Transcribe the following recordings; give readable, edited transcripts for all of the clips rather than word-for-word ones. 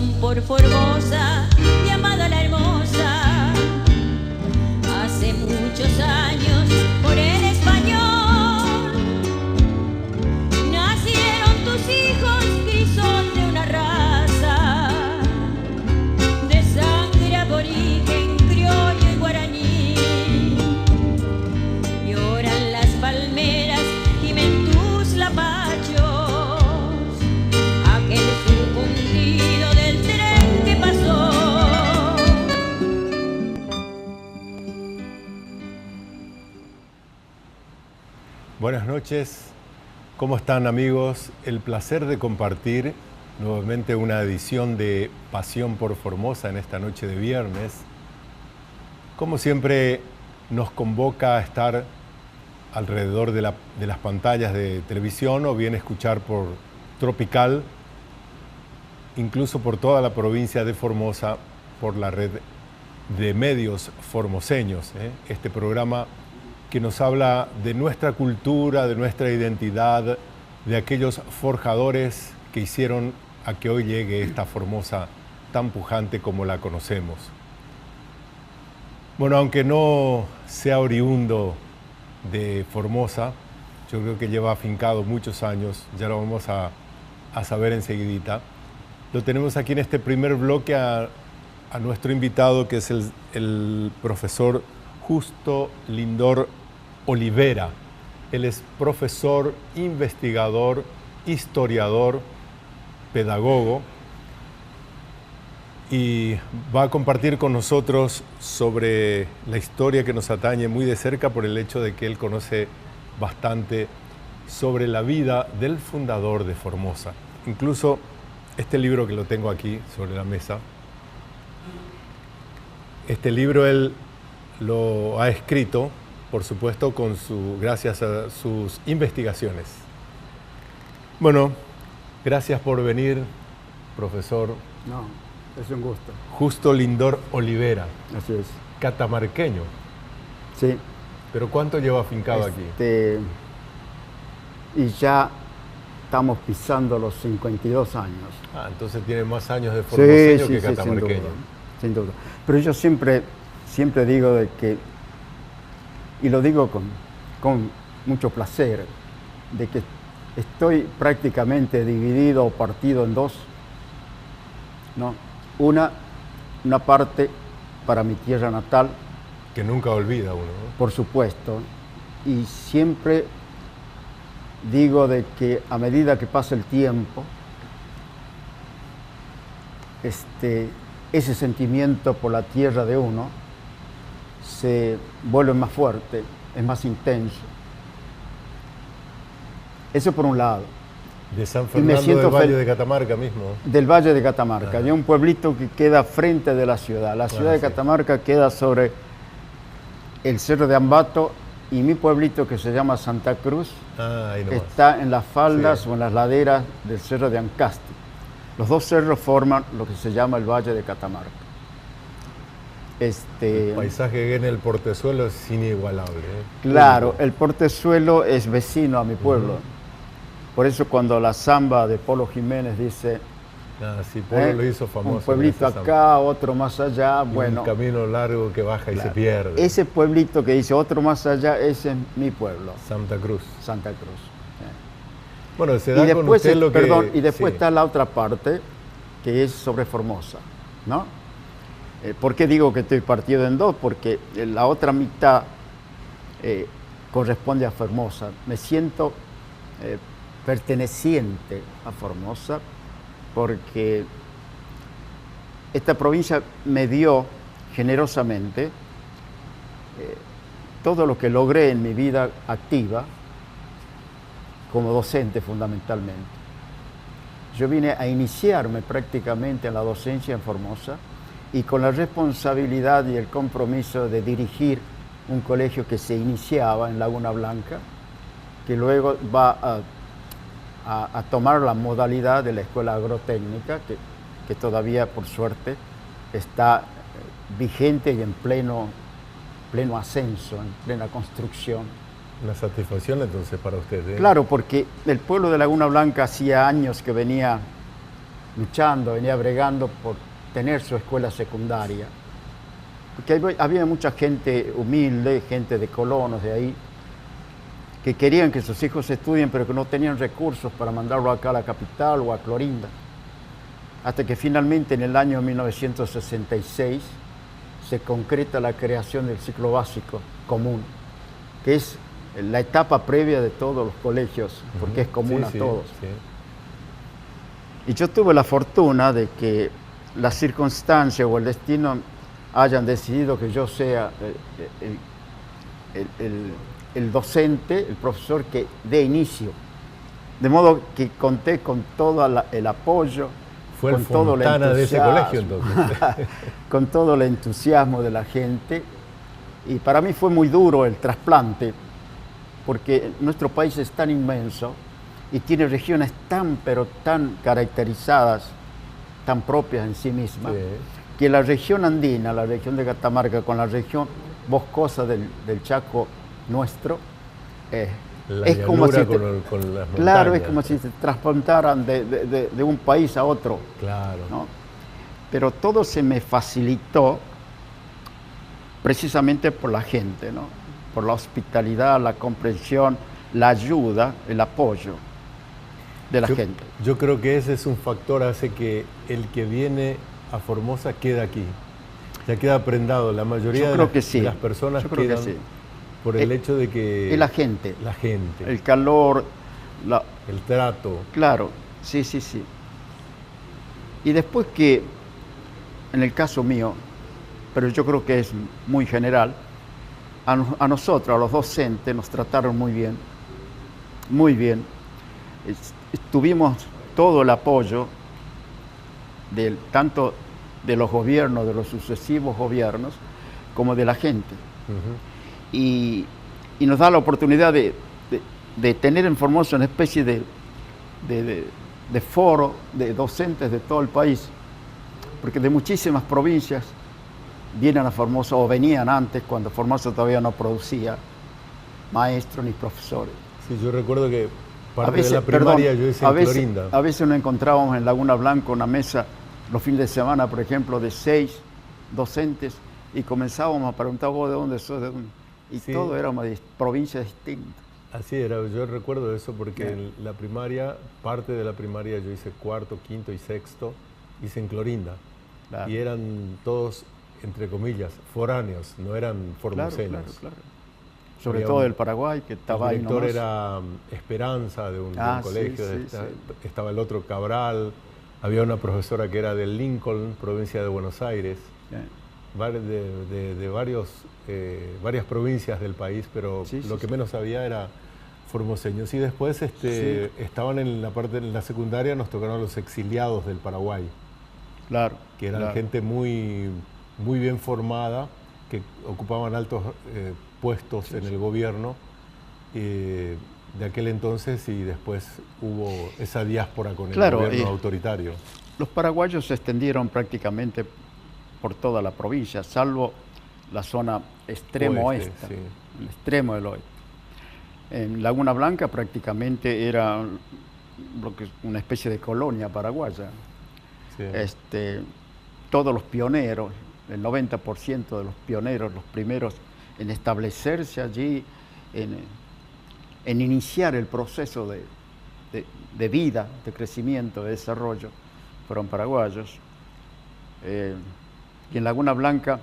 pasión por Formosa, llamada La Hermosa. Hace muchos años, por el español, nacieron tus hijos que son de una raza de sangre aborigen, criollo y guaraní. Lloran las palmeras, gimen tus lapachos, aquel fundido del tren que pasó. Buenas noches, ¿cómo están amigos? El placer de compartir nuevamente una edición de Pasión por Formosa en esta noche de viernes. Como siempre nos convoca a estar alrededor de las pantallas de televisión o bien escuchar por Tropical, incluso por toda la provincia de Formosa, por la red de medios formoseños. Este programa que nos habla de nuestra cultura, de nuestra identidad, de aquellos forjadores que hicieron a que hoy llegue esta Formosa tan pujante como la conocemos. Bueno, aunque no sea oriundo de Formosa, yo creo que lleva afincado muchos años, ya lo vamos a saber enseguidita. Lo tenemos aquí en este primer bloque a nuestro invitado, que es el profesor Justo Lindor Olivera. Él es profesor, investigador, historiador, pedagogo, y va a compartir con nosotros sobre la historia que nos atañe muy de cerca por el hecho de que él conoce bastante sobre la vida del fundador de Formosa. Incluso este libro que lo tengo aquí sobre la mesa, este libro él lo ha escrito, por supuesto, gracias a sus investigaciones. Bueno, gracias por venir, profesor. No, es un gusto. Justo Lindor Olivera. Así es. Catamarqueño. Sí. ¿Pero cuánto lleva afincado aquí? Y ya estamos pisando los 52 años. Ah, entonces tiene más años de formoseño que catamarqueño. Sin duda. Pero yo siempre digo de que, y lo digo con mucho placer, de que estoy prácticamente dividido o partido en dos, ¿no? Una parte para mi tierra natal. Que nunca olvida uno, ¿no? Por supuesto. Y siempre digo de que a medida que pasa el tiempo, ese sentimiento por la tierra de uno se vuelve más fuerte, es más intenso. Eso por un lado. De San Fernando del Valle de Catamarca mismo. Del Valle de Catamarca, de un pueblito que queda frente de la ciudad. La ciudad de Catamarca queda sobre el Cerro de Ambato, y mi pueblito, que se llama Santa Cruz, está en las faldas o en las laderas del Cerro de Ancasti. Los dos cerros forman lo que se llama el Valle de Catamarca. El paisaje que en el Portezuelo es inigualable. Claro, el Portezuelo es vecino a mi pueblo. Por eso cuando la samba de Polo Jiménez dice... sí, Polo lo hizo famoso. Un pueblito acá, otro más allá, bueno... Un camino largo que baja y se pierde. Ese pueblito que dice otro más allá, ese es mi pueblo. Santa Cruz. Santa Cruz. Bueno, se da con usted lo que... Perdón, y después está la otra parte, que es sobre Formosa, ¿no? ¿Por qué digo que estoy partido en dos? Porque la otra mitad corresponde a Formosa. Me siento perteneciente a Formosa porque esta provincia me dio generosamente todo lo que logré en mi vida activa como docente fundamentalmente. Yo vine a iniciarme prácticamente en la docencia en Formosa y con la responsabilidad y el compromiso de dirigir un colegio que se iniciaba en Laguna Blanca, que luego va a tomar la modalidad de la escuela agrotécnica, que todavía, por suerte, está vigente y en pleno ascenso, en plena construcción. Una satisfacción entonces para usted, ¿eh? Claro, porque el pueblo de Laguna Blanca hacía años que venía luchando, venía bregando por tener su escuela secundaria. Porque había mucha gente humilde, gente de colonos de ahí, que querían que sus hijos estudien, pero que no tenían recursos para mandarlo acá a la capital o a Clorinda. Hasta que finalmente en el año 1966 se concreta la creación del ciclo básico común, que es la etapa previa de todos los colegios, porque es común a todos. Sí. Y yo tuve la fortuna de que las circunstancias o el destino hayan decidido que yo sea el docente, el profesor que dé inicio. De modo que conté con todo el apoyo, fue con todo el entusiasmo, de ese colegio, entonces. Con todo el entusiasmo de la gente. Y para mí fue muy duro el trasplante, porque nuestro país es tan inmenso y tiene regiones tan, pero tan caracterizadas, tan propias en sí mismas, que la región andina, la región de Catamarca, con la región boscosa del Chaco nuestro, es como si con las claro, es como si se trasplantaran de un país a otro. Claro. ¿No? Pero todo se me facilitó precisamente por la gente, ¿no? Por la hospitalidad, la comprensión, la ayuda, el apoyo de la gente. Yo creo que ese es un factor, hace que el que viene a Formosa queda aquí. Ya queda prendado. La mayoría de las personas quedan por el hecho de que... Es la gente. La gente. El calor. El trato. Claro, sí. Y después que, en el caso mío, pero yo creo que es muy general, a nosotros, a los docentes, nos trataron muy bien, muy bien. Tuvimos todo el apoyo tanto de los gobiernos, de los sucesivos gobiernos, como de la gente. Y nos da la oportunidad de tener en Formosa una especie de foro de docentes de todo el país, porque de muchísimas provincias vienen a Formosa, o venían antes, cuando Formosa todavía no producía maestros ni profesores. Sí, yo recuerdo que parte de la primaria yo hice en Clorinda. A veces nos encontrábamos en Laguna Blanca una mesa los fines de semana, por ejemplo, de 6 docentes, y comenzábamos a preguntar, ¿vos de dónde sos? Y todo era una provincia distinta. Así era, yo recuerdo eso porque en la primaria, parte de la primaria yo hice cuarto, quinto y sexto, hice en Clorinda. Claro. Y eran todos, entre comillas, foráneos, no eran formoseños. Claro. Sobre todo del Paraguay, que estaba ahí nomás. El director era Esperanza, de un colegio, estaba el otro Cabral, había una profesora que era de Lincoln, provincia de Buenos Aires, de varias provincias del país, pero lo que menos había era formoseños. Y después estaban en la secundaria, nos tocaron los exiliados del Paraguay. Claro. Que eran gente muy, muy bien formada, que ocupaban altos puestos en el gobierno de aquel entonces, y después hubo esa diáspora con el gobierno autoritario. Los paraguayos se extendieron prácticamente por toda la provincia, salvo la zona extremo oeste, el extremo del oeste. En Laguna Blanca prácticamente era una especie de colonia paraguaya. Todos los pioneros, el 90% de los pioneros, los primeros en establecerse allí, en iniciar el proceso de vida, de crecimiento, de desarrollo, fueron paraguayos. Y en Laguna Blanca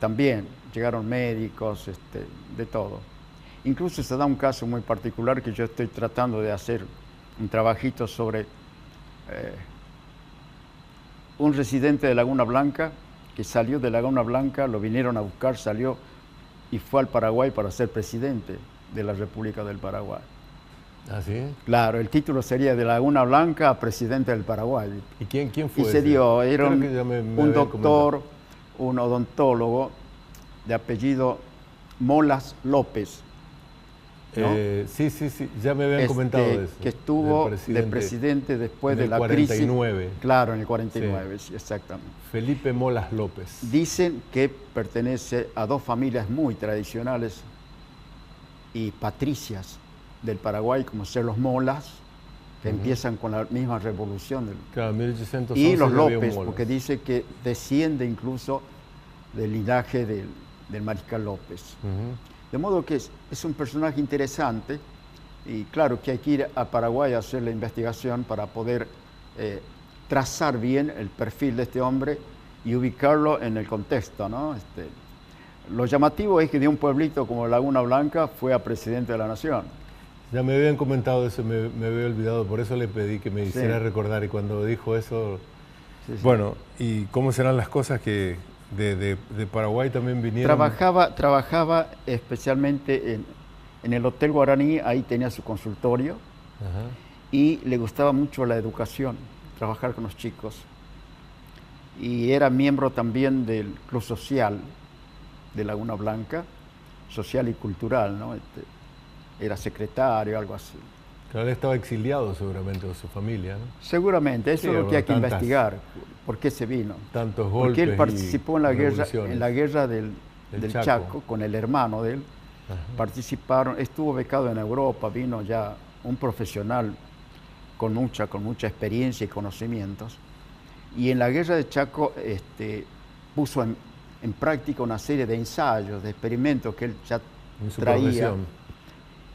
también llegaron médicos, de todo. Incluso se da un caso muy particular que yo estoy tratando de hacer un trabajito sobre un residente de Laguna Blanca que salió de Laguna Blanca, lo vinieron a buscar, salió y fue al Paraguay para ser presidente de la República del Paraguay. ¿Ah, sí? Claro, el título sería de Laguna Blanca a presidente del Paraguay. ¿Y quién fue? Y se dio, era un doctor, un odontólogo de apellido Molas López. ¿no? Sí, ya me habían comentado de eso. Que estuvo de presidente después de la 49. Crisis. Claro, en el 49, sí, exactamente. Felipe Molas López. Dicen que pertenece a dos familias muy tradicionales y patricias del Paraguay, como ser los Molas, que empiezan con la misma revolución. Claro, 1811 Y los ya había López, molas. porque dice que desciende incluso del linaje del mariscal López. De modo que es un personaje interesante y claro que hay que ir a Paraguay a hacer la investigación para poder trazar bien el perfil de este hombre y ubicarlo en el contexto, ¿no? Lo llamativo es que de un pueblito como Laguna Blanca fue a presidente de la Nación. Ya me habían comentado eso, me había olvidado, por eso le pedí que me hiciera recordar y cuando dijo eso, bueno, ¿y cómo serán las cosas que de Paraguay también vinieron? Trabajaba especialmente en el Hotel Guaraní, ahí tenía su consultorio y le gustaba mucho la educación, trabajar con los chicos. Y era miembro también del Club Social de Laguna Blanca, social y cultural, ¿no? Era secretario, algo así. Claro, él estaba exiliado seguramente de su familia, ¿no? Seguramente, eso es lo que hay que investigar, por qué se vino. Tantos golpes. Porque él participó en la guerra del Chaco, con el hermano de él. Participaron, estuvo becado en Europa, vino ya un profesional con mucha experiencia y conocimientos. Y en la guerra de Chaco puso en práctica una serie de ensayos, de experimentos que él ya traía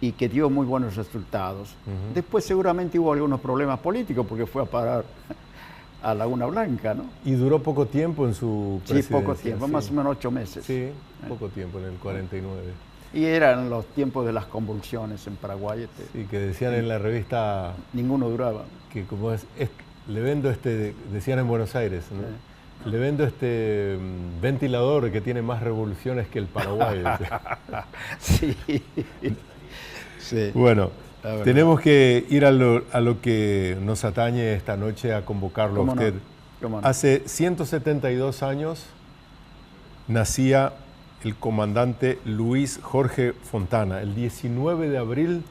y que dio muy buenos resultados. Después seguramente hubo algunos problemas políticos porque fue a parar a Laguna Blanca, ¿no? Y duró poco tiempo en su presidencia. Sí, poco tiempo, más o menos 8 meses. Sí, poco tiempo, en el 49. Y eran los tiempos de las convulsiones en Paraguay. Sí, que decían en la revista... Ninguno duraba. Que como le vendo decían en Buenos Aires, ¿no? Le vendo ventilador que tiene más revoluciones que el Paraguay. Sí. Sí. Bueno, tenemos que ir a lo que nos atañe esta noche, a convocarlo a usted. No? Hace 172 años nacía el comandante Luis Jorge Fontana, el 19 de abril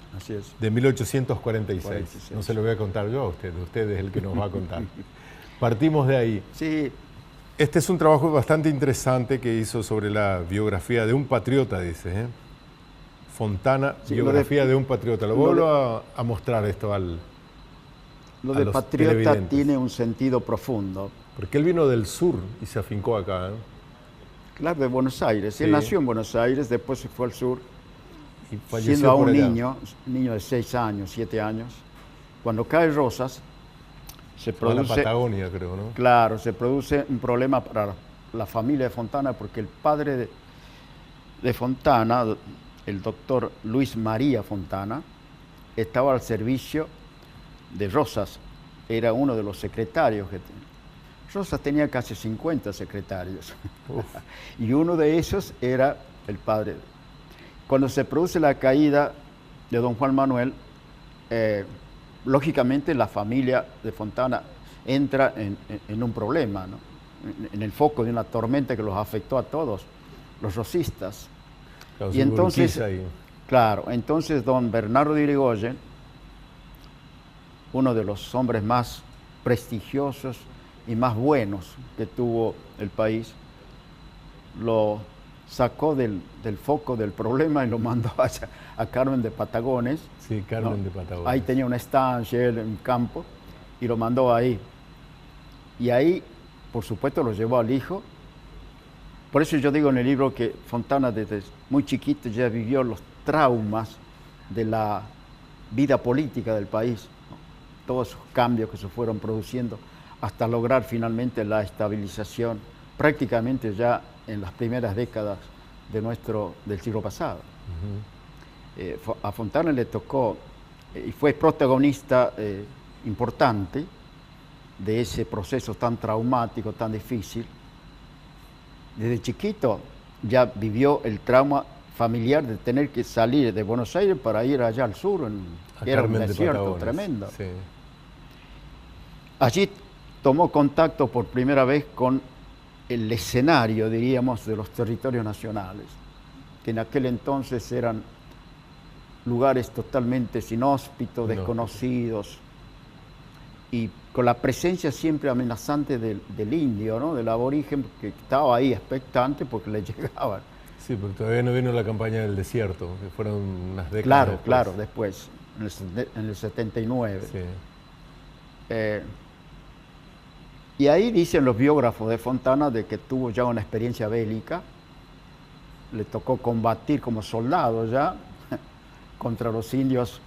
de 1846. No se lo voy a contar yo a usted es el que nos va a contar. Partimos de ahí. Sí. Este es un trabajo bastante interesante que hizo sobre la biografía de un patriota, dice, Fontana, sí, biografía de un patriota. Lo vuelvo a mostrar esto Lo de patriota tiene un sentido profundo. Porque él vino del sur y se afincó acá, Claro, de Buenos Aires. Sí. Él nació en Buenos Aires, después se fue al sur. Y falleció siendo aún niño de 6 años, 7 años. Cuando cae Rosas, se produce... a la Patagonia, creo, ¿no? Claro, se produce un problema para la familia de Fontana porque el padre de Fontana, el doctor Luis María Fontana, estaba al servicio de Rosas. Era uno de los secretarios que tenía. Rosas tenía casi 50 secretarios. Y uno de esos era el padre. Cuando se produce la caída de don Juan Manuel, lógicamente la familia de Fontana entra en un problema, ¿no? En el foco de una tormenta que los afectó a todos, los rosistas. Claro, y entonces don Bernardo de Irigoyen, uno de los hombres más prestigiosos y más buenos que tuvo el país, lo sacó del foco del problema y lo mandó a Carmen de Patagones. Sí, Carmen de Patagones. Ahí tenía una estancia él en un campo y lo mandó ahí. Y ahí, por supuesto, lo llevó al hijo. Por eso yo digo en el libro que Fontana desde muy chiquito ya vivió los traumas de la vida política del país, ¿no? Todos esos cambios que se fueron produciendo hasta lograr finalmente la estabilización prácticamente ya en las primeras décadas del siglo pasado. A Fontana le tocó y fue protagonista importante de ese proceso tan traumático, tan difícil. Desde chiquito ya vivió el trauma familiar de tener que salir de Buenos Aires para ir allá al sur, que era un desierto tremendo. Sí. Allí tomó contacto por primera vez con el escenario, diríamos, de los territorios nacionales, que en aquel entonces eran lugares totalmente inhóspitos, desconocidos, y con la presencia siempre amenazante del indio, ¿no? Del aborigen, que estaba ahí expectante porque le llegaban. Sí, porque todavía no vino la campaña del desierto, que fueron unas décadas Claro, después. en el 79. Sí. Y ahí dicen los biógrafos de Fontana de que tuvo ya una experiencia bélica, le tocó combatir como soldado ya contra los indios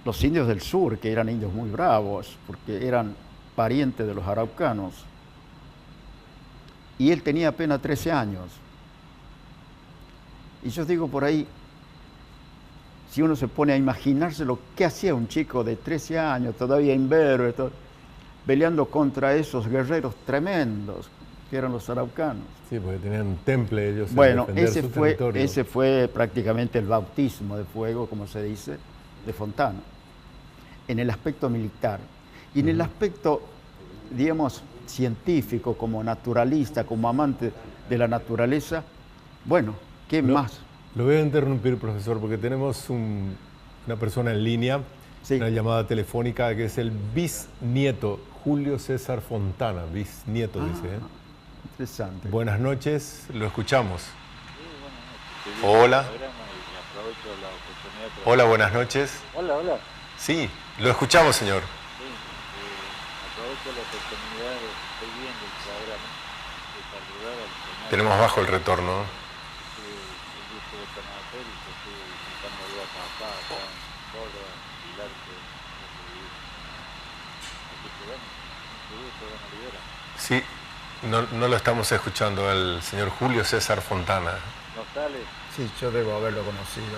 del sur, que eran indios muy bravos, porque eran parientes de los araucanos. Y él tenía apenas 13 años. Y yo digo por ahí, si uno se pone a imaginarse lo que hacía un chico de 13 años, todavía imberbe, peleando contra esos guerreros tremendos que eran los araucanos. Sí, porque tenían un temple ellos Bueno, en defender su territorio. ese fue prácticamente el bautismo de fuego, como se dice, de Fontana, en el aspecto militar. Y en el aspecto, digamos, científico, como naturalista, como amante de la naturaleza, bueno, ¿qué más? Lo voy a interrumpir, profesor, porque tenemos una persona en línea, Sí. una llamada telefónica, que es el bisnieto, Julio César Fontana, bisnieto, dice. Interesante. Buenas noches, lo escuchamos. Sí, buenas noches. Hola. Estoy viendo el programa y aprovecho la oportunidad para... Hola, buenas noches. Hola. Sí, lo escuchamos, señor. Sí, aprovecho la oportunidad de que estoy viendo el programa de saludar al señor. Tenemos bajo el retorno. El gusto de conocer y que estuve visitándolo a papá acá en Córdoba, Pilar, que viví. Así que bueno, un gusto, don Olivera. Sí, no lo estamos escuchando, el señor Julio César Fontana. ¿No sale? Sí, yo debo haberlo conocido.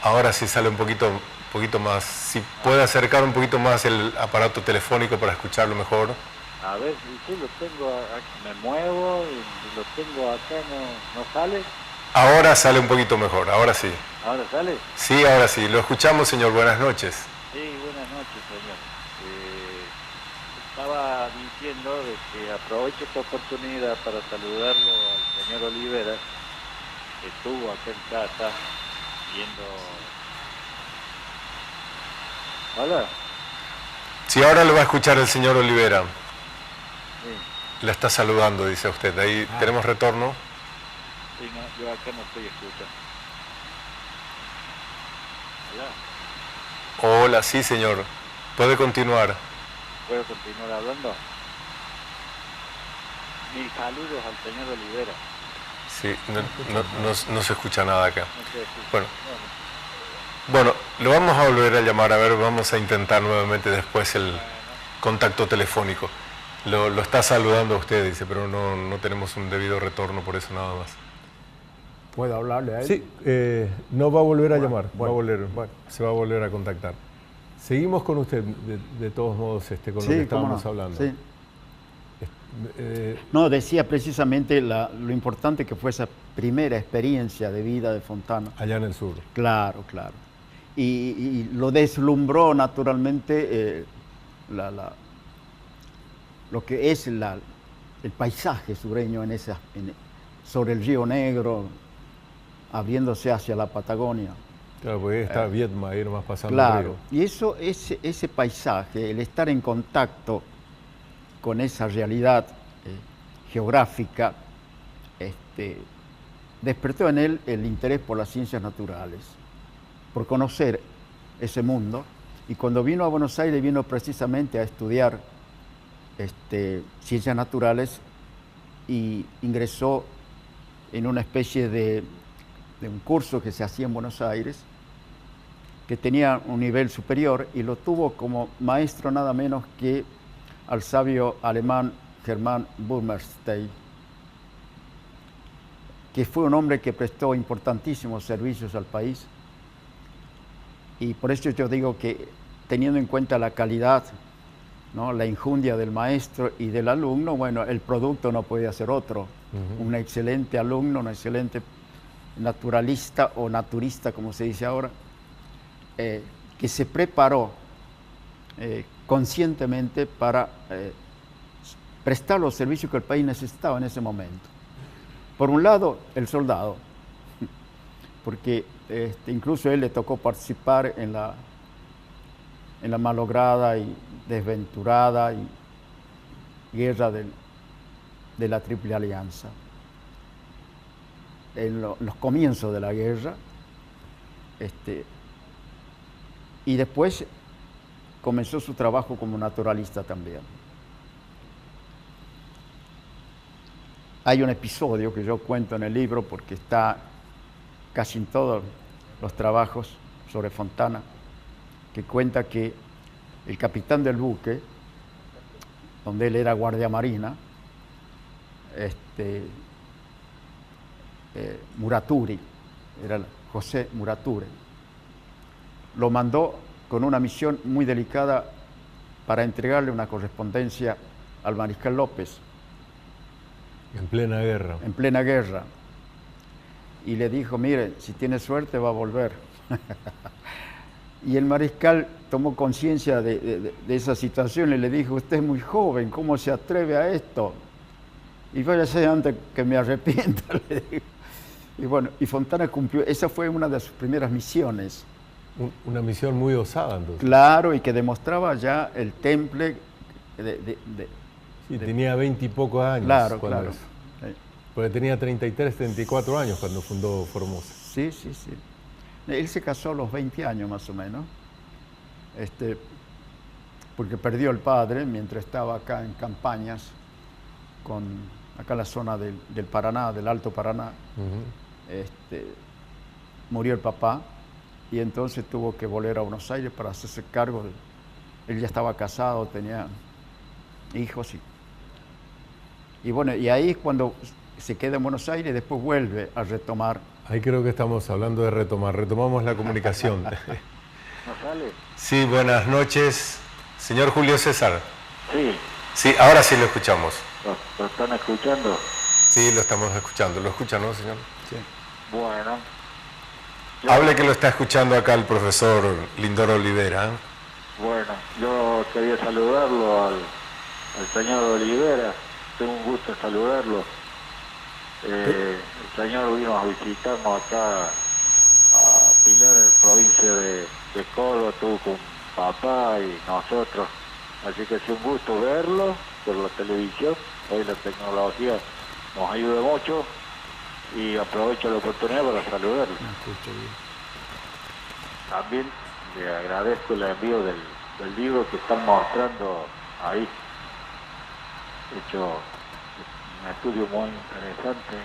Ahora sí sale un poquito más. Si puede acercar un poquito más el aparato telefónico para escucharlo mejor. A ver, si lo tengo, me muevo y lo tengo acá, ¿no sale? Ahora sale un poquito mejor, ahora sí. ¿Ahora sale? Sí, ahora sí. Lo escuchamos, señor. Buenas noches. Sí, buenas noches, señor. Estaba diciendo de que aprovecho esta oportunidad para saludarlo al señor Olivera, que estuvo acá en casa viendo... Hola. Sí, ahora lo va a escuchar el señor Olivera. Sí, Le está saludando, dice usted. Ahí tenemos retorno. sí, no, yo acá no estoy escuchando. Hola. Hola, sí, señor. Puede continuar. ¿Puedo continuar hablando? Mis saludos al señor Olivera. Sí, no se escucha nada acá. No sé si... Bueno. Bueno, lo vamos a volver a llamar, a ver, vamos a intentar nuevamente después el contacto telefónico. Lo está saludando a usted, dice, pero no tenemos un debido retorno, por eso nada más. ¿Puedo hablarle a él? Sí, no va a volver a llamar, bueno. se va a volver a contactar. Seguimos con usted, de todos modos, con lo que estábamos hablando. Sí. No, decía precisamente lo importante que fue esa primera experiencia de vida de Fontana. Allá en el sur. Claro. Y lo deslumbró naturalmente lo que es el paisaje sureño sobre el Río Negro, abriéndose hacia la Patagonia. Claro, porque está Viedma, ir más pasando Claro, el río. y ese paisaje, el estar en contacto con esa realidad geográfica, despertó en él el interés por las ciencias naturales, por conocer ese mundo. Y cuando vino a Buenos Aires, vino precisamente a estudiar ciencias naturales y ingresó en una especie de un curso que se hacía en Buenos Aires, que tenía un nivel superior, y lo tuvo como maestro nada menos que al sabio alemán Hermann Burmeister, que fue un hombre que prestó importantísimos servicios al país. Y por eso yo digo que, teniendo en cuenta la calidad, ¿no?, la injundia del maestro y del alumno, bueno, el producto no podía ser otro. Un excelente alumno, un excelente naturalista o naturista, como se dice ahora, que se preparó conscientemente para prestar los servicios que el país necesitaba en ese momento. Por un lado, el soldado, porque incluso a él le tocó participar en la malograda y desventurada guerra de la Triple Alianza. En los comienzos de la guerra, Y después comenzó su trabajo como naturalista también. Hay un episodio que yo cuento en el libro porque está casi en todos los trabajos sobre Fontana, que cuenta que el capitán del buque, donde él era guardia marina, Muraturi, era José Muraturi, lo mandó con una misión muy delicada para entregarle una correspondencia al mariscal López. En plena guerra. En plena guerra. Y le dijo, mire, si tiene suerte va a volver. Y el mariscal tomó conciencia de esa situación y le dijo, usted es muy joven, ¿cómo se atreve a esto? Y váyase antes que me arrepienta, le dijo. Y bueno, y Fontana cumplió, esa fue una de sus primeras misiones. Una misión muy osada, entonces. Claro, y que demostraba ya el temple Sí, tenía 20 y pocos años. Claro, claro. Porque tenía 33, 34 años cuando fundó Formosa. Sí, sí, sí. Él se casó a los 20 años más o menos, porque perdió el padre mientras estaba acá en campañas, acá en la zona del Paraná, del Alto Paraná. Murió el papá y entonces tuvo que volver a Buenos Aires para hacerse cargo. Él ya estaba casado, tenía hijos y bueno, y ahí es cuando se queda en Buenos Aires y después vuelve a retomar. Ahí creo que estamos hablando de retomar. Retomamos la comunicación. ¿No sale? Sí, buenas noches. Señor Julio César. Sí. Sí, ahora sí lo escuchamos. ¿Lo están escuchando? Sí, lo estamos escuchando. ¿Lo escucha, no, señor? Sí. Bueno. Hable que lo está escuchando acá el profesor Lindoro Olivera. Bueno, yo quería saludarlo al señor Olivera. Tengo un gusto en saludarlo. El señor vino a visitarnos acá a Pilar, en la provincia de Córdoba, estuvo con papá y nosotros. Así que es un gusto verlo por la televisión. Hoy la tecnología nos ayuda mucho y aprovecho la oportunidad para saludarlo. También le agradezco el envío del libro que están mostrando ahí. Hecho un estudio muy interesante,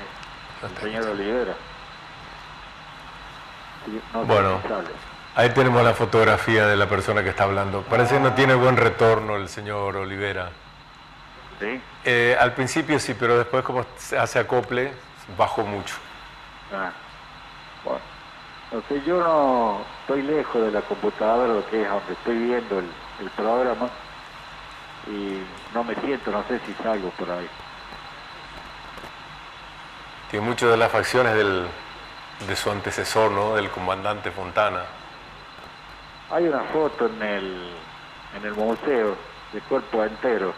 el señor Olivera. Sí, no Bueno, ahí tenemos la fotografía de la persona que está hablando. Parece que no tiene buen retorno el señor Olivera. ¿Sí? Al principio sí, pero después como se hace acople, bajó mucho. Bueno, yo no estoy lejos de la computadora, lo que es donde estoy viendo el programa, y no me siento, no sé si salgo por ahí. Tiene muchas de las facciones de su antecesor, ¿no? Del comandante Fontana. Hay una foto en el museo de cuerpo entero.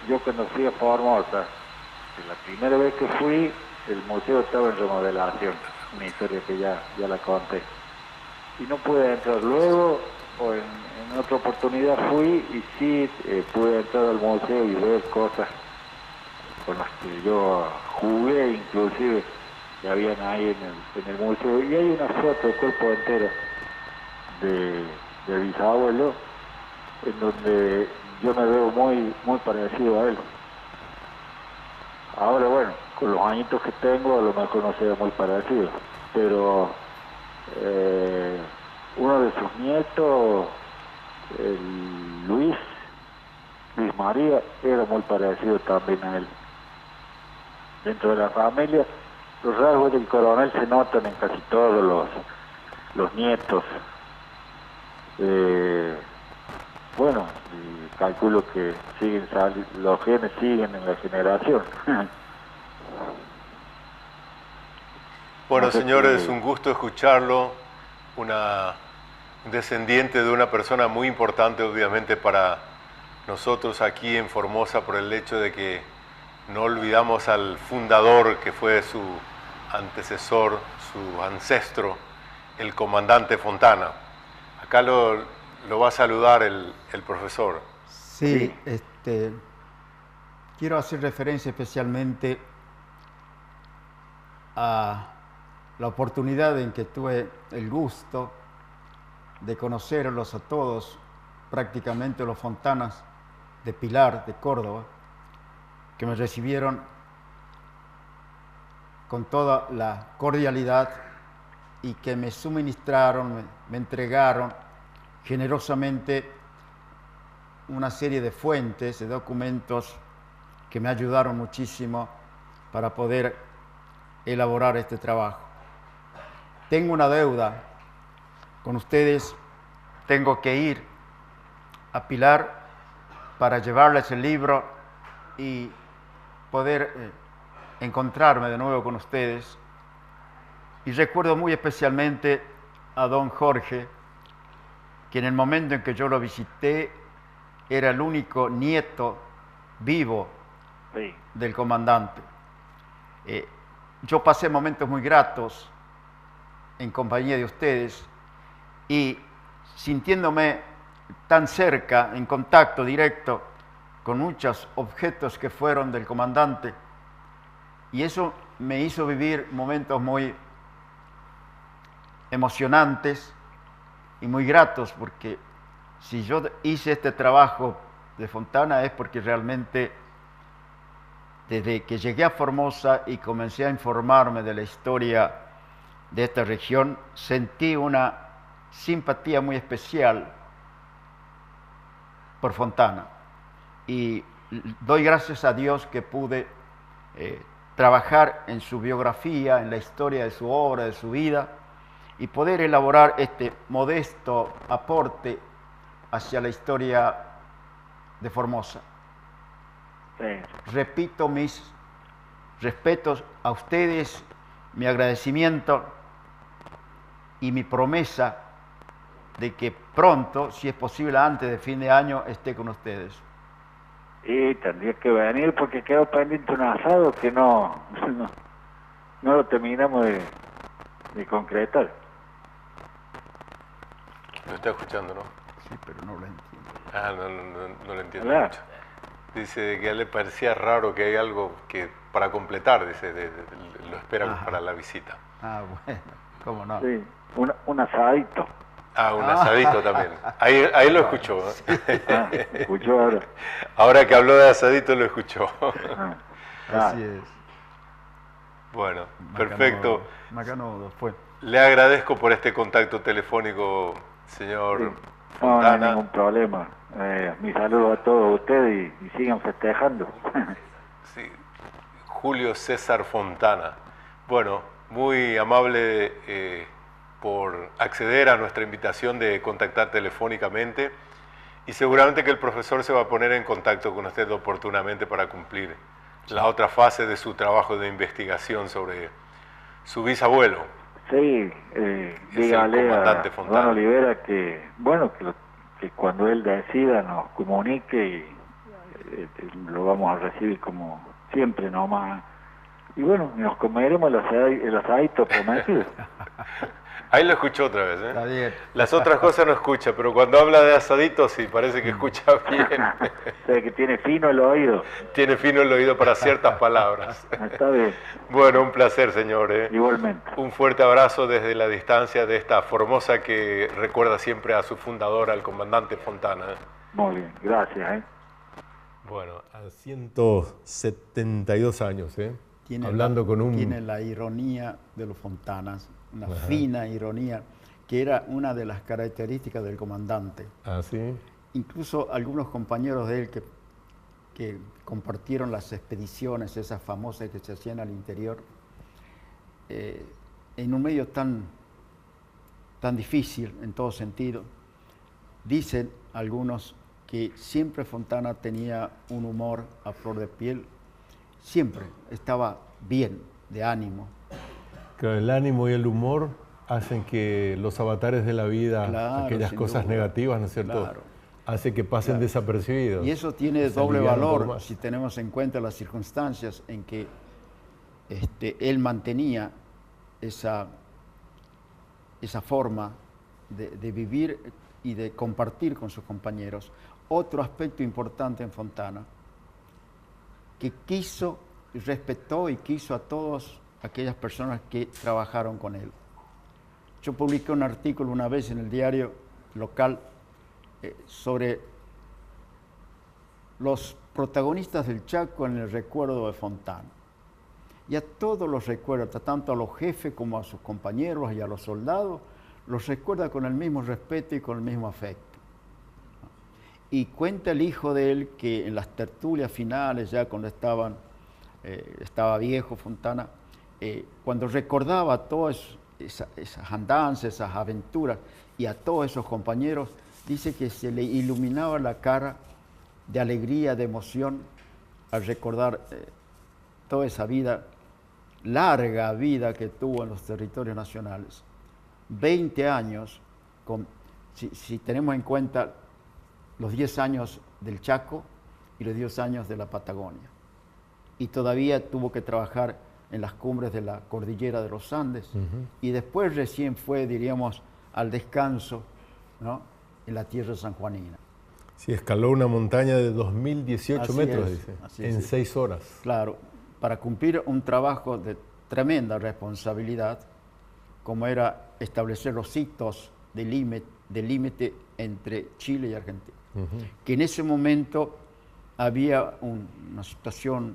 Yo cuando fui a Formosa, la primera vez que fui, el museo estaba en remodelación, una historia que ya la conté. Y no pude entrar luego, o en otra oportunidad fui y sí pude entrar al museo y ver cosas con las que yo jugué, inclusive, que habían ahí en el museo. Y hay una foto de cuerpo entero de bisabuelo, en donde yo me veo muy parecido a él. Ahora, bueno, con los añitos que tengo, a lo mejor no sea muy parecido, pero uno de sus nietos, Luis María, era muy parecido también a él. Dentro de la familia, los rasgos del coronel se notan en casi todos los nietos. Bueno, y calculo que los genes siguen en la generación. Bueno, No sé señores, si- un gusto escucharlo. Un descendiente de una persona muy importante, obviamente, para nosotros aquí en Formosa, por el hecho de que no olvidamos al fundador, que fue su antecesor, su ancestro, el comandante Fontana. Acá lo va a saludar el profesor. Sí, quiero hacer referencia especialmente a la oportunidad en que tuve el gusto de conocerlos a todos, prácticamente los Fontanas de Pilar, de Córdoba, que me recibieron con toda la cordialidad y que me suministraron, me entregaron generosamente una serie de fuentes, de documentos que me ayudaron muchísimo para poder elaborar este trabajo. Tengo una deuda con ustedes, tengo que ir a Pilar para llevarles el libro y poder encontrarme de nuevo con ustedes. Y recuerdo muy especialmente a don Jorge, que en el momento en que yo lo visité era el único nieto vivo del comandante. Yo pasé momentos muy gratos en compañía de ustedes y sintiéndome tan cerca, en contacto directo con muchos objetos que fueron del comandante, y eso me hizo vivir momentos muy emocionantes y muy gratos, porque si yo hice este trabajo de Fontana es porque realmente desde que llegué a Formosa y comencé a informarme de la historia de esta región, sentí una simpatía muy especial por Fontana. Y doy gracias a Dios que pude trabajar en su biografía, en la historia de su obra, de su vida, y poder elaborar este modesto aporte hacia la historia de Formosa. Sí. Repito mis respetos a ustedes, mi agradecimiento y mi promesa de que pronto, si es posible antes de fin de año, esté con ustedes. Y tendría que venir porque quedó pendiente un asado que no lo terminamos de concretar. Lo está escuchando, ¿no? Sí, pero no lo entiendo. Ah, no lo entiendo mucho. Dice que a él le parecía raro que hay algo que para completar, dice, lo esperan para la visita. Ah, bueno, ¿cómo no? Sí, un asadito. Ah, un asadito también. Ahí lo escuchó. Ah, escuchó ahora. Ahora que habló de asadito lo escuchó. Así es. Bueno, perfecto. Macanudo fue. Le agradezco por este contacto telefónico, señor No, Fontana. no hay ningún problema. Mi saludo a todos ustedes y sigan festejando. Sí. Julio César Fontana. Bueno, muy amable por acceder a nuestra invitación de contactar telefónicamente, y seguramente que el profesor se va a poner en contacto con usted oportunamente para cumplir la otra fase de su trabajo de investigación sobre su bisabuelo. Sí, dígale a Don Olivera que, bueno, que cuando él decida nos comunique y lo vamos a recibir como siempre nomás. Y bueno, nos comeremos el asadito prometido. Ahí lo escuchó otra vez, ¿eh? Está bien. Las otras cosas no escucha, pero cuando habla de asaditos sí, parece que escucha bien. O sea, que tiene fino el oído. Tiene fino el oído para ciertas palabras. Está bien. Bueno, un placer, señor. Igualmente. Un fuerte abrazo desde la distancia de esta Formosa que recuerda siempre a su fundador, al comandante Fontana. Muy bien, gracias. Bueno, a 172 años, Tiene la ironía de los Fontanas, una fina ironía, que era una de las características del comandante. Ah, sí. Incluso algunos compañeros de él que compartieron las expediciones, esas famosas que se hacían al interior, en un medio tan difícil en todo sentido, dicen algunos que siempre Fontana tenía un humor a flor de piel, siempre estaba bien, de ánimo. Que el ánimo y el humor hacen que los avatares de la vida, claro, aquellas cosas duda, negativas, ¿no es cierto?, claro, hace que pasen desapercibidos. Y eso tiene doble valor si tenemos en cuenta las circunstancias en que él mantenía esa forma de vivir y de compartir con sus compañeros. Otro aspecto importante en Fontana, que quiso, respetó y quiso a todos aquellas personas que trabajaron con él. Yo publiqué un artículo una vez en el diario local sobre los protagonistas del Chaco en el recuerdo de Fontana. Y a todos los recuerda, tanto a los jefes como a sus compañeros y a los soldados, los recuerda con el mismo respeto y con el mismo afecto. Y cuenta el hijo de él que en las tertulias finales, ya cuando estaba viejo Fontana, cuando recordaba todas esas andanzas, esas aventuras y a todos esos compañeros, dice que se le iluminaba la cara de alegría, de emoción, al recordar toda esa vida, larga vida que tuvo en los territorios nacionales. 20 años, si tenemos en cuenta los 10 años del Chaco y los 10 años de la Patagonia. Y todavía tuvo que trabajar en las cumbres de la cordillera de los Andes. Y después recién fue, diríamos, al descanso, ¿no?, en la tierra sanjuanina. Sí, escaló una montaña de 2018 Así metros, es, dice, en 6 horas. Claro, para cumplir un trabajo de tremenda responsabilidad, como era establecer los hitos de límite entre Chile y Argentina. Que en ese momento había una situación,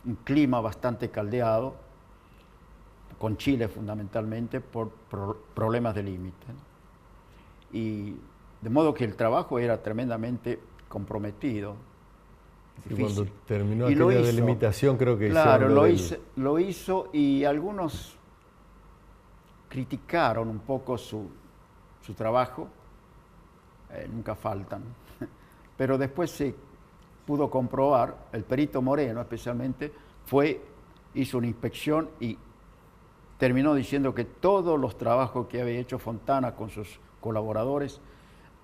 un clima bastante caldeado, con Chile fundamentalmente, por problemas de límite, ¿no? Y de modo que el trabajo era tremendamente comprometido. Y cuando terminó y aquella delimitación, creo que claro, lo hizo, y algunos criticaron un poco su trabajo, nunca faltan, pero después se pudo comprobar, el perito Moreno especialmente, hizo una inspección y terminó diciendo que todos los trabajos que había hecho Fontana con sus colaboradores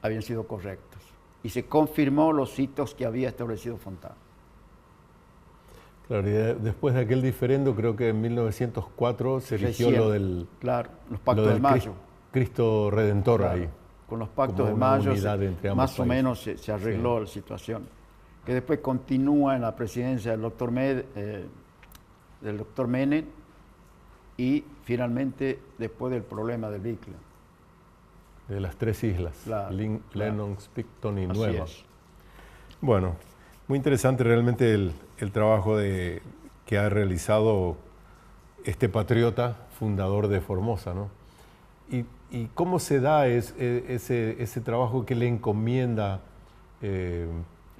habían sido correctos. Y se confirmó los hitos que había establecido Fontana. Claro, y después de aquel diferendo, creo que en 1904 se erigió lo del... Claro, los pactos de Mayo. Cristo Redentor, claro, ahí. Con los pactos de Mayo más o menos se arregló la situación. Que después continúa en la presidencia del doctor Menem y finalmente después del problema del Bicle. De las 3 islas, claro, Lennox, Picton y Así Nueva. Es. Bueno, muy interesante realmente el trabajo que ha realizado este patriota fundador de Formosa, ¿no? ¿Y cómo se da ese trabajo que le encomienda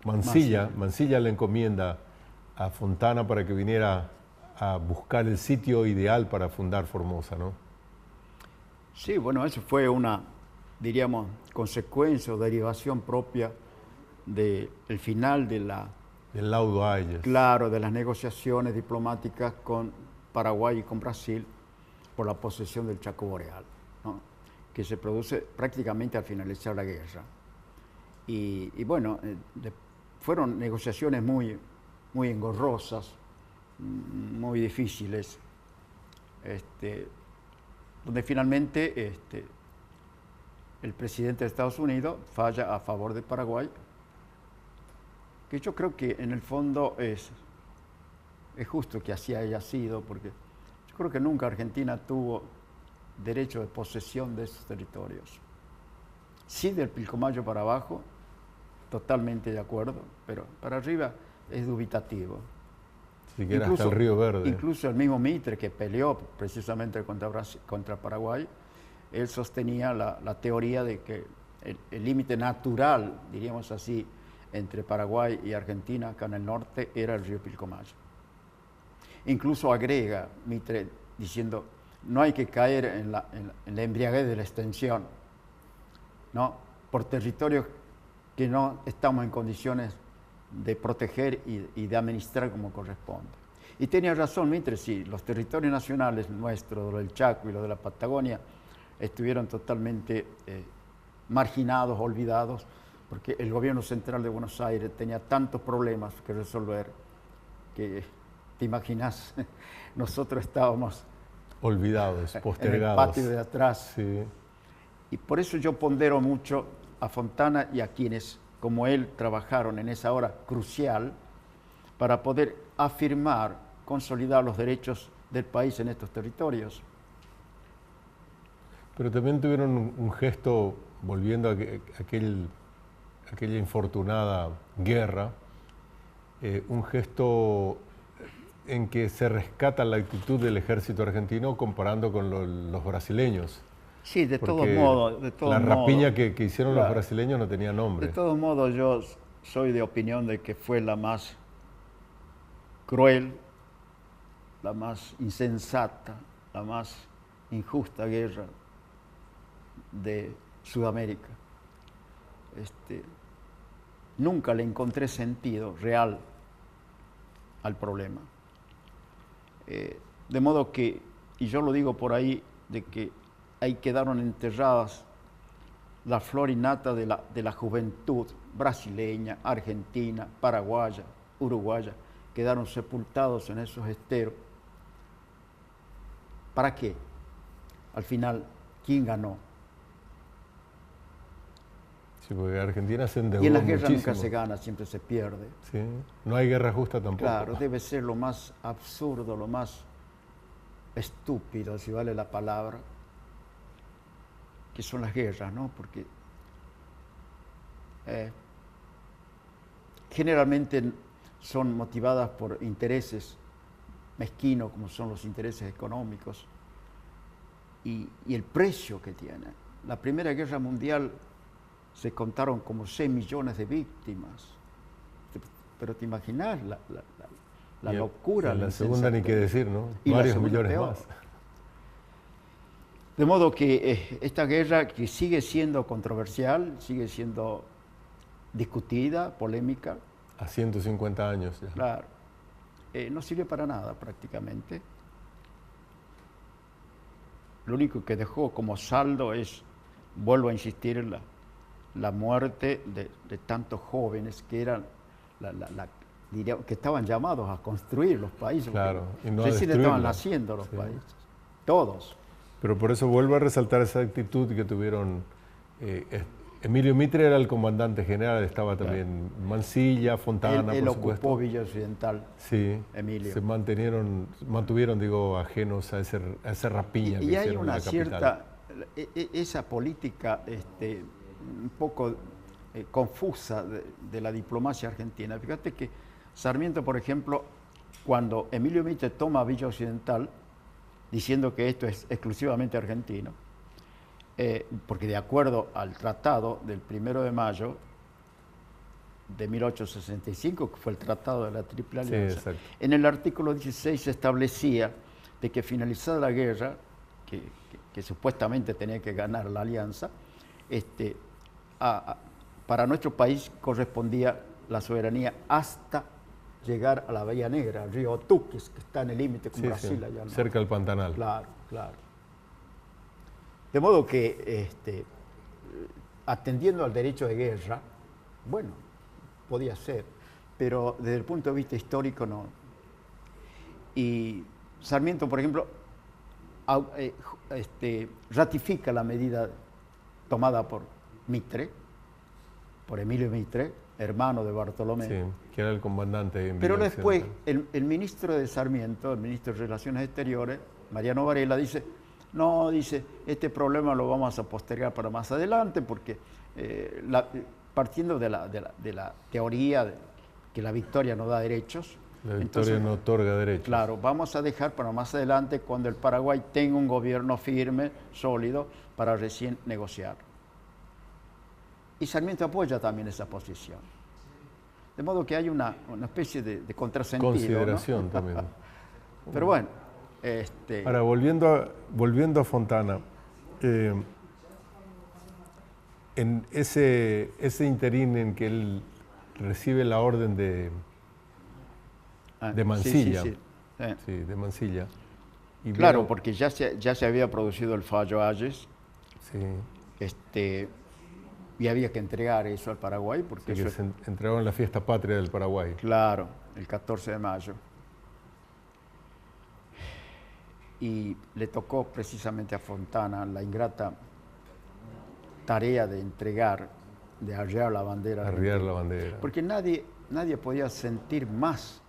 Mansilla? Mansilla le encomienda a Fontana para que viniera a buscar el sitio ideal para fundar Formosa, ¿no? Sí, bueno, eso fue una, diríamos, consecuencia o derivación propia del final del laudo Hayes. Claro, de las negociaciones diplomáticas con Paraguay y con Brasil por la posesión del Chaco Boreal, ¿no?, que se produce prácticamente al finalizar la guerra. Y bueno, fueron negociaciones muy engorrosas, muy difíciles, donde finalmente el presidente de Estados Unidos falla a favor de Paraguay, que yo creo que en el fondo es justo que así haya sido, porque yo creo que nunca Argentina tuvo derecho de posesión de esos territorios. Sí, del Pilcomayo para abajo, totalmente de acuerdo, pero para arriba es dubitativo. Siquiera hasta el Río Verde. Incluso el mismo Mitre, que peleó precisamente contra Paraguay, él sostenía la teoría de que el límite natural, diríamos así, entre Paraguay y Argentina, acá en el norte, era el río Pilcomayo. Incluso agrega Mitre diciendo, no hay que caer en la embriaguez de la extensión, ¿no?, por territorios que no estamos en condiciones de proteger y de administrar como corresponde. Y tenía razón Mitre, sí, los territorios nacionales nuestros, los del Chaco y los de la Patagonia, estuvieron totalmente marginados, olvidados, porque el gobierno central de Buenos Aires tenía tantos problemas que resolver que, te imaginas, nosotros estábamos olvidados, postergados. En el patio de atrás. Sí. Y por eso yo pondero mucho a Fontana y a quienes, como él, trabajaron en esa hora crucial para poder afirmar consolidar los derechos del país en estos territorios. Pero también tuvieron un gesto, volviendo a aquella infortunada guerra, un gesto en que se rescata la actitud del ejército argentino comparando con los brasileños. Sí, de todos Porque modos. la rapiña que hicieron los Claro. brasileños no tenía nombre. De todos modos, yo soy de opinión de que fue la más cruel, la más insensata, la más injusta guerra de Sudamérica. Nunca le encontré sentido real al problema. De modo que, y yo lo digo por ahí, de que ahí quedaron enterradas la flor innata de la juventud brasileña, argentina, paraguaya, uruguaya, quedaron sepultados en esos esteros. ¿Para qué? Al final, ¿quién ganó? Sí, porque Argentina se endeudó Y en las guerras muchísimo. nunca se gana, siempre se pierde. Sí, no hay guerra justa tampoco. Claro, debe ser lo más absurdo, lo más estúpido, si vale la palabra, que son las guerras, ¿no? Porque generalmente son motivadas por intereses mezquinos, como son los intereses económicos, y el precio que tienen. La Primera Guerra Mundial se contaron como 6 millones de víctimas. Pero te imaginas la Y locura. la segunda ni qué decir, ¿no? Y la Varios segunda millones peor. más. De modo que esta guerra, que sigue siendo controversial, sigue siendo discutida, polémica, A 150 años ya. claro, no sirve para nada prácticamente. Lo único que dejó como saldo es, vuelvo a insistir, la muerte de tantos jóvenes que eran que estaban llamados a construir los países. Claro, y no a recién estaban destruirlos. naciendo los Sí. países, todos. Pero por eso vuelvo a resaltar esa actitud que tuvieron. Emilio Mitre era el comandante general, estaba también Mansilla, Fontana, Él por ocupó supuesto. Villa Occidental. Sí, Emilio. se mantuvieron, digo, ajenos a esa rapiña que Y hay hicieron en una la capital. cierta, esa política un poco confusa de la diplomacia argentina. Fíjate que Sarmiento, por ejemplo, cuando Emilio Mitre toma Villa Occidental, diciendo que esto es exclusivamente argentino, porque de acuerdo al tratado del 1 de mayo de 1865, que fue el tratado de la Triple Sí, Alianza, exacto. en el artículo 16 se establecía de que finalizada la guerra, que supuestamente tenía que ganar la alianza, para nuestro país correspondía la soberanía hasta llegar a la Bahía Negra, al río Otuques, que está en el límite con Sí, Brasil. sí, allá al cerca del Pantanal. Claro, claro. De modo que, atendiendo al derecho de guerra, bueno, podía ser, pero desde el punto de vista histórico no. Y Sarmiento, por ejemplo, ratifica la medida tomada por Mitre, por Emilio Mitre, hermano de Bartolomé. Sí, que era el comandante en Pero Villa después Occidental. el ministro de Sarmiento, el ministro de Relaciones Exteriores, Mariano Varela, dice, no, dice, este problema lo vamos a postergar para más adelante porque partiendo de la teoría de que la victoria no da derechos. La victoria no otorga derechos. Claro, vamos a dejar para más adelante cuando el Paraguay tenga un gobierno firme, sólido, para recién negociar. Y Sarmiento apoya también esa posición. De modo que hay una especie de contrasentido, Consideración ¿no? también. Pero bueno, Ahora, volviendo a Fontana, en ese interín en que él recibe la orden de Mansilla, sí. sí, de Mansilla. Y Claro, vieron- porque ya se había producido el fallo Hayes, sí, y había que entregar eso al Paraguay, porque sí, que eso se entregó en la fiesta patria del Paraguay. claro, el 14 de mayo. Y le tocó precisamente a Fontana la ingrata tarea de entregar, de arriar la bandera. Arriar argentina. la bandera. Porque nadie podía sentir más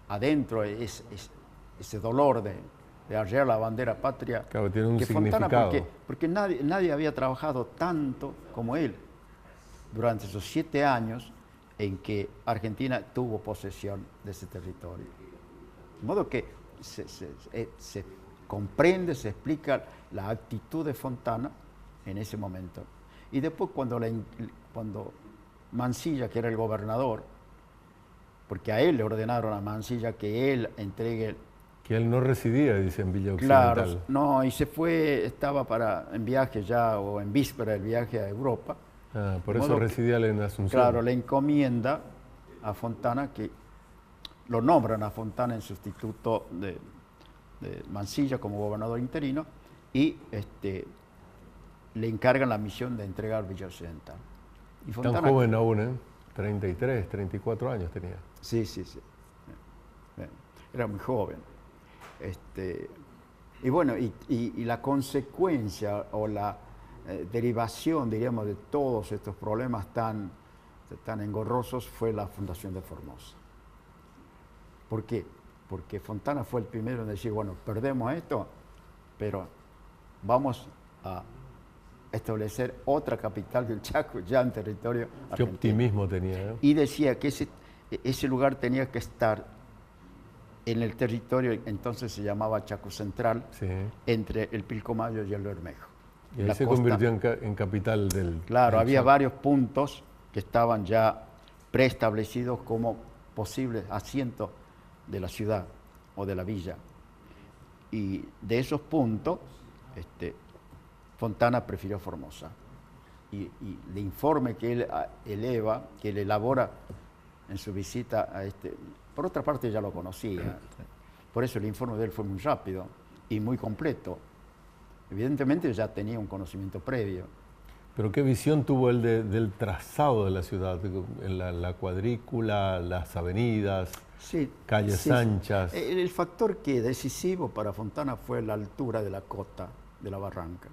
adentro ese dolor de arriar la bandera patria. Claro, tiene un que Fontana, significado. porque nadie había trabajado tanto como él durante esos 7 años en que Argentina tuvo posesión de ese territorio. De modo que se comprende, se explica la actitud de Fontana en ese momento. Y después cuando Mansilla, que era el gobernador, porque a él le ordenaron a Mansilla que él entregue... Que él no residía, dice, en Villa Occidental. Claro, no, y se fue, estaba en viaje ya, o en víspera del viaje a Europa. Ah, por eso residía en Asunción. Claro, le encomienda a Fontana, que lo nombran a Fontana en sustituto de Mansilla como gobernador interino, y le encargan la misión de entregar Villa Occidental. Y Fontana, tan joven aún, ¿eh? 33, 34 años tenía. Sí. Era muy joven. Y bueno, y la consecuencia o la derivación, diríamos, de todos estos problemas tan engorrosos fue la fundación de Formosa. ¿Por qué? Porque Fontana fue el primero en decir, bueno, perdemos esto, pero vamos a establecer otra capital del Chaco ya en territorio argentino. Qué optimismo tenía, ¿eh? Y decía que ese lugar tenía que estar en el territorio, entonces se llamaba Chaco Central, sí, entre el Pilcomayo y el Bermejo. Y ahí se convirtió en capital del... Claro, del había Chaco. varios puntos que estaban ya preestablecidos como posibles asientos de la ciudad o de la villa. Y de esos puntos, Fontana prefirió Formosa. Y el informe que él elabora en su visita a por otra parte ya lo conocía, por eso el informe de él fue muy rápido y muy completo. Evidentemente ya tenía un conocimiento previo. Pero ¿qué visión tuvo él del trazado de la ciudad? La cuadrícula, las avenidas, sí, calles anchas. Sí. El factor decisivo para Fontana fue la altura de la cota de la barranca.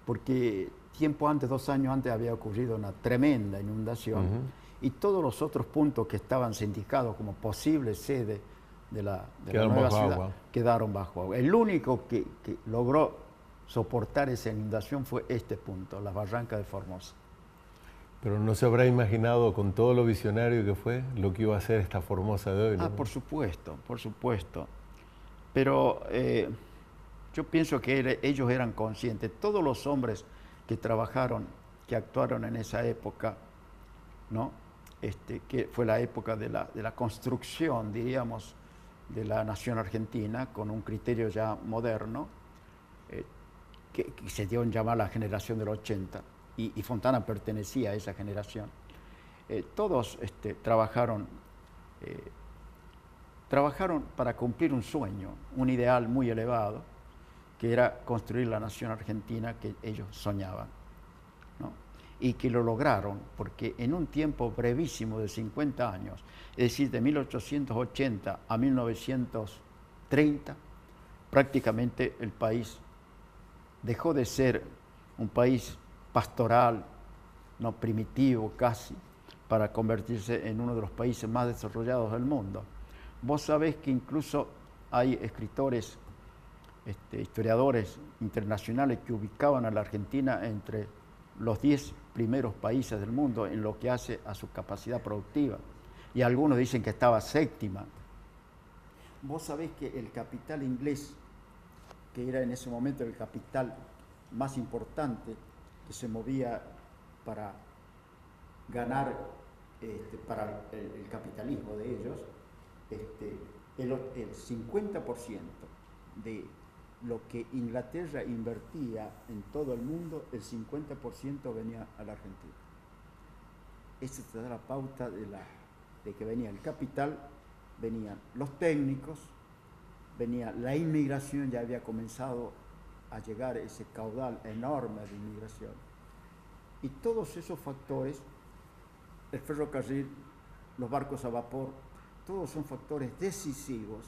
Porque tiempo antes, 2 años antes, había ocurrido una tremenda inundación y todos los otros puntos que estaban sindicados como posible sede de la nueva ciudad quedaron bajo agua. El único que logró soportar esa inundación fue este punto, la barranca de Formosa. Pero no se habrá imaginado, con todo lo visionario que fue, lo que iba a ser esta Formosa de hoy, ¿no? Por supuesto, por supuesto. Pero yo pienso que ellos eran conscientes, todos los hombres que trabajaron, que actuaron en esa época, ¿no? Que fue la época de la construcción, diríamos, de la nación argentina, con un criterio ya moderno, que se dio en llamar la generación del 80, y Fontana pertenecía a esa generación. Todos trabajaron para cumplir un sueño, un ideal muy elevado, que era construir la nación argentina que ellos soñaban, ¿no? Y que lo lograron, porque en un tiempo brevísimo de 50 años, es decir, de 1880 a 1930, prácticamente el país dejó de ser un país pastoral, no primitivo casi, para convertirse en uno de los países más desarrollados del mundo. Vos sabés que incluso hay escritores, historiadores internacionales que ubicaban a la Argentina entre los 10 primeros países del mundo en lo que hace a su capacidad productiva. Y algunos dicen que estaba séptima. Vos sabés que el capital inglés, que era en ese momento el capital más importante que se movía para ganar para el capitalismo de ellos, el 50% de lo que Inglaterra invertía en todo el mundo, el 50% venía a la Argentina. Esa te da la pauta de que venía el capital, venían los técnicos, venía la inmigración, ya había comenzado a llegar ese caudal enorme de inmigración. Y todos esos factores, el ferrocarril, los barcos a vapor, todos son factores decisivos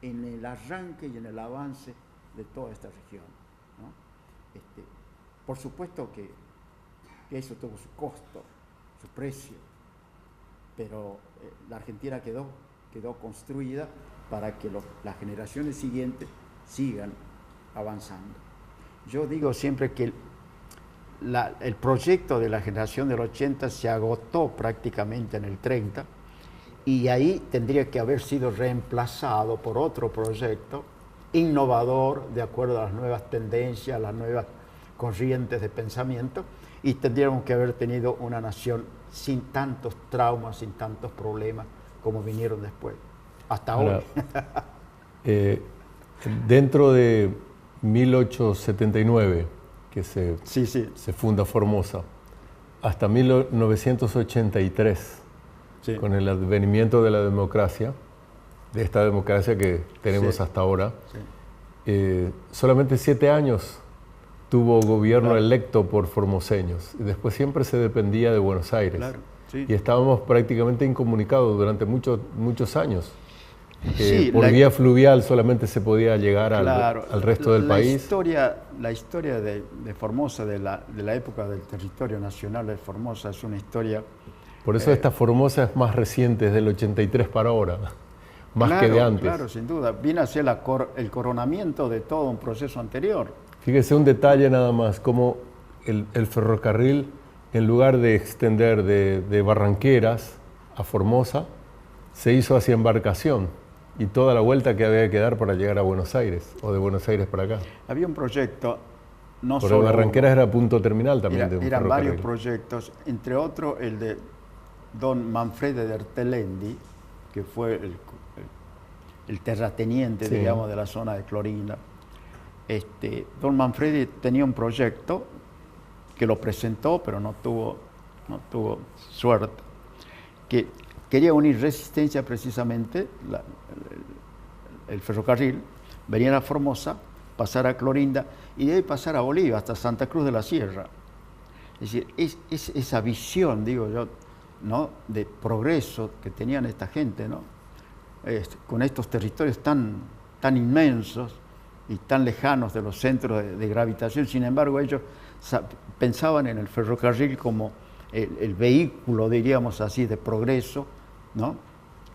en el arranque y en el avance de toda esta región, ¿no? Por supuesto que eso tuvo su costo, su precio, pero la Argentina quedó quedó construida para que las generaciones siguientes sigan avanzando. Yo digo siempre que el proyecto de la generación del 80 se agotó prácticamente en el 30 y ahí tendría que haber sido reemplazado por otro proyecto innovador de acuerdo a las nuevas tendencias, las nuevas corrientes de pensamiento, y tendríamos que haber tenido una nación sin tantos traumas, sin tantos problemas como vinieron después, hasta hoy. Dentro de 1879, que se funda Formosa, hasta 1983, con el advenimiento de la democracia, de esta democracia que tenemos hasta ahora, solamente 7 años tuvo gobierno electo por formoseños, y después siempre se dependía de Buenos Aires. Y estábamos prácticamente incomunicados durante muchos años. Por vía fluvial solamente se podía llegar al resto del país. La historia de Formosa, de la época del territorio nacional de Formosa, es una historia... Por eso esta Formosa es más reciente, es del 83 para ahora, más que de antes. Claro, sin duda. Viene a ser el coronamiento de todo un proceso anterior. Fíjese un detalle nada más, como el ferrocarril, en lugar de extender de Barranqueras a Formosa, se hizo hacia Embarcación, y toda la vuelta que había que dar para llegar a Buenos Aires, o de Buenos Aires para acá. Había un proyecto, no Por solo Barranqueras era punto terminal también de un eran ferrocarril. varios proyectos, entre otros el de don Manfredi de Ertelendi, que fue el terrateniente, digamos, de la zona de Clorinda. Don Manfredi tenía un proyecto que lo presentó, pero no tuvo suerte, que quería unir Resistencia precisamente, el ferrocarril, venir a Formosa, pasar a Clorinda y de ahí pasar a Bolivia, hasta Santa Cruz de la Sierra. Es decir, es esa visión, digo yo, ¿no?, de progreso que tenían esta gente, ¿no?, con estos territorios tan inmensos y tan lejanos de los centros de gravitación. Sin embargo, ellos pensaban en el ferrocarril como el vehículo, diríamos así, de progreso, ¿no?,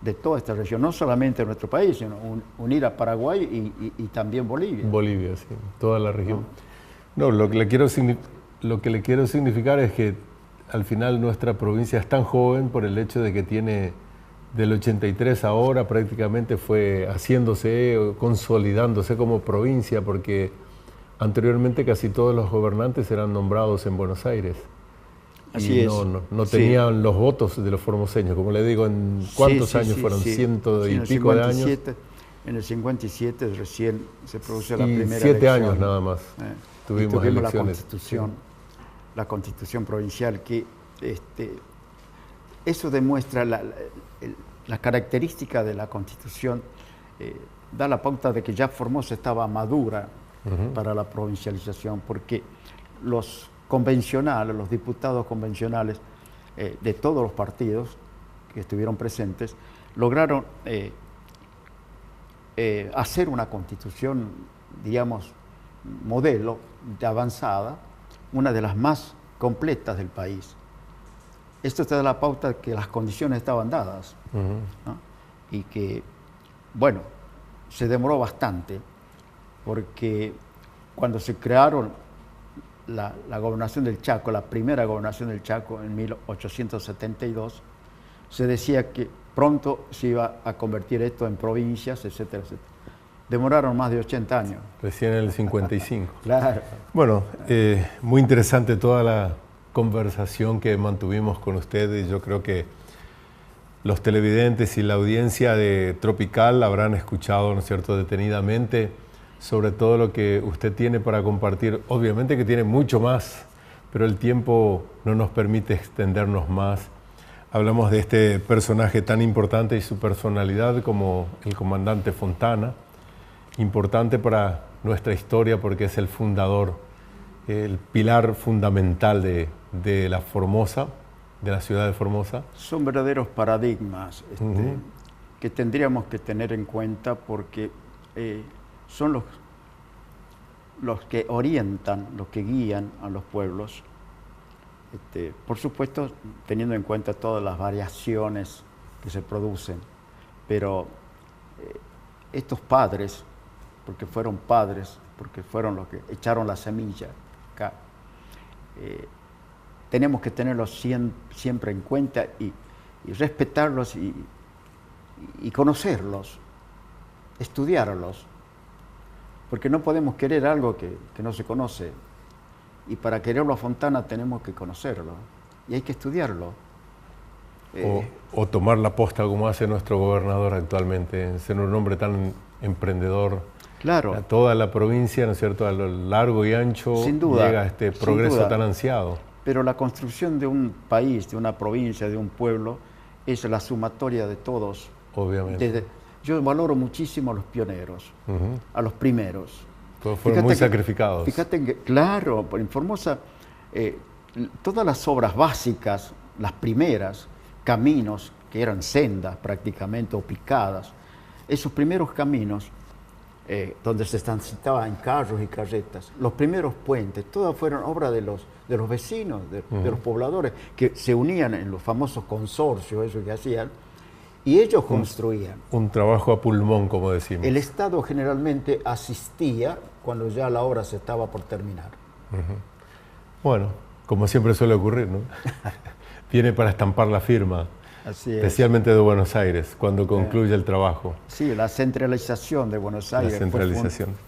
de toda esta región, no solamente de nuestro país, sino unir a Paraguay y también Bolivia. Bolivia, sí, toda la región. No, lo que le quiero significar es que al final nuestra provincia es tan joven por el hecho de que tiene del 83 ahora prácticamente fue haciéndose, consolidándose como provincia, porque anteriormente casi todos los gobernantes eran nombrados en Buenos Aires. Así es. No tenían los votos de los formoseños, como le digo, ¿en cuántos años fueron? Ciento y pico de años. En el 57 recién se produjo la primera 7 elección. años nada más. Tuvimos elecciones. La constitución provincial, que eso demuestra la característica de la constitución, da la pauta de que ya Formosa estaba madura para la provincialización, porque los convencionales, los diputados convencionales de todos los partidos que estuvieron presentes, lograron hacer una constitución, digamos, modelo de avanzada, una de las más completas del país. Esto te da la pauta de que las condiciones estaban dadas, ¿no?, y que, bueno, se demoró bastante, porque cuando se crearon la gobernación del Chaco, la primera gobernación del Chaco en 1872, se decía que pronto se iba a convertir esto en provincias, etcétera, etcétera. Demoraron más de 80 años. Recién en el 55. Claro. Bueno, muy interesante toda la conversación que mantuvimos con ustedes. Yo creo que los televidentes y la audiencia de Tropical habrán escuchado, ¿no es cierto?, detenidamente sobre todo lo que usted tiene para compartir. Obviamente que tiene mucho más, pero el tiempo no nos permite extendernos más. Hablamos de este personaje tan importante y su personalidad como el comandante Fontana, importante para nuestra historia porque es el fundador, el pilar fundamental de la Formosa, de la ciudad de Formosa. Son verdaderos paradigmas que tendríamos que tener en cuenta, porque son los que orientan, los que guían a los pueblos, por supuesto teniendo en cuenta todas las variaciones que se producen, Pero estos padres, porque fueron los que echaron la semilla acá, tenemos que tenerlos siempre en cuenta y respetarlos y conocerlos, estudiarlos, porque no podemos querer algo que no se conoce, y para quererlo a Fontana tenemos que conocerlo y hay que estudiarlo. O tomar la posta como hace nuestro gobernador actualmente, ser un hombre tan emprendedor. Claro. A toda la provincia, ¿no es cierto?, a lo largo y ancho, Sin duda, llega este progreso tan ansiado. Pero la construcción de un país, de una provincia, de un pueblo, es la sumatoria de todos. Obviamente. Yo valoro muchísimo a los pioneros, a los primeros. Todos fueron muy sacrificados. Fíjate que, claro, en Formosa, todas las obras básicas, las primeras, caminos que eran sendas prácticamente o picadas, esos primeros caminos donde se transitaban en carros y carretas, los primeros puentes, todas fueron obra de los vecinos, de los pobladores, que se unían en los famosos consorcios, eso que hacían, y ellos construían. Un trabajo a pulmón, como decimos. El Estado generalmente asistía cuando ya la obra se estaba por terminar. Bueno, como siempre suele ocurrir, ¿no? Viene para estampar la firma. Así es. Especialmente de Buenos Aires, cuando concluye el trabajo. Sí, la centralización de Buenos Aires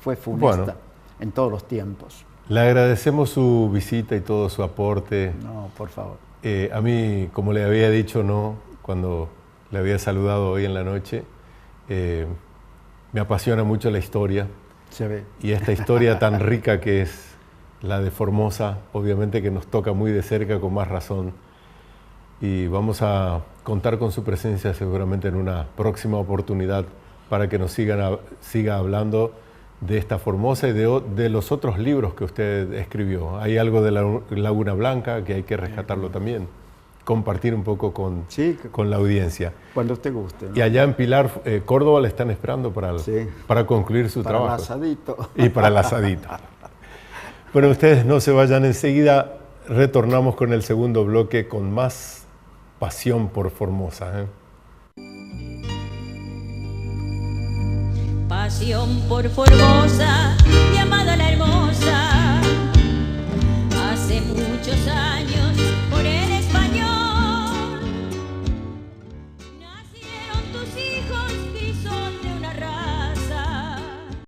fue funesta en todos los tiempos. Le agradecemos su visita y todo su aporte. No, por favor. A mí, como le había dicho, no, cuando le había saludado hoy en la noche, me apasiona mucho la historia. Se ve. Y esta historia tan rica que es la de Formosa, obviamente que nos toca muy de cerca, con más razón. Y vamos a contar con su presencia seguramente en una próxima oportunidad para que nos siga hablando de esta Formosa y de los otros libros que usted escribió. Hay algo de la Laguna Blanca que hay que rescatarlo también, compartir un poco con la audiencia. Cuando usted guste, ¿no? Y allá en Pilar, Córdoba, le están esperando para concluir su trabajo. Para el asadito. Y para el asadito. Bueno, ustedes no se vayan enseguida, retornamos con el segundo bloque con más pasión por Formosa. Pasión por Formosa, llamada la hermosa.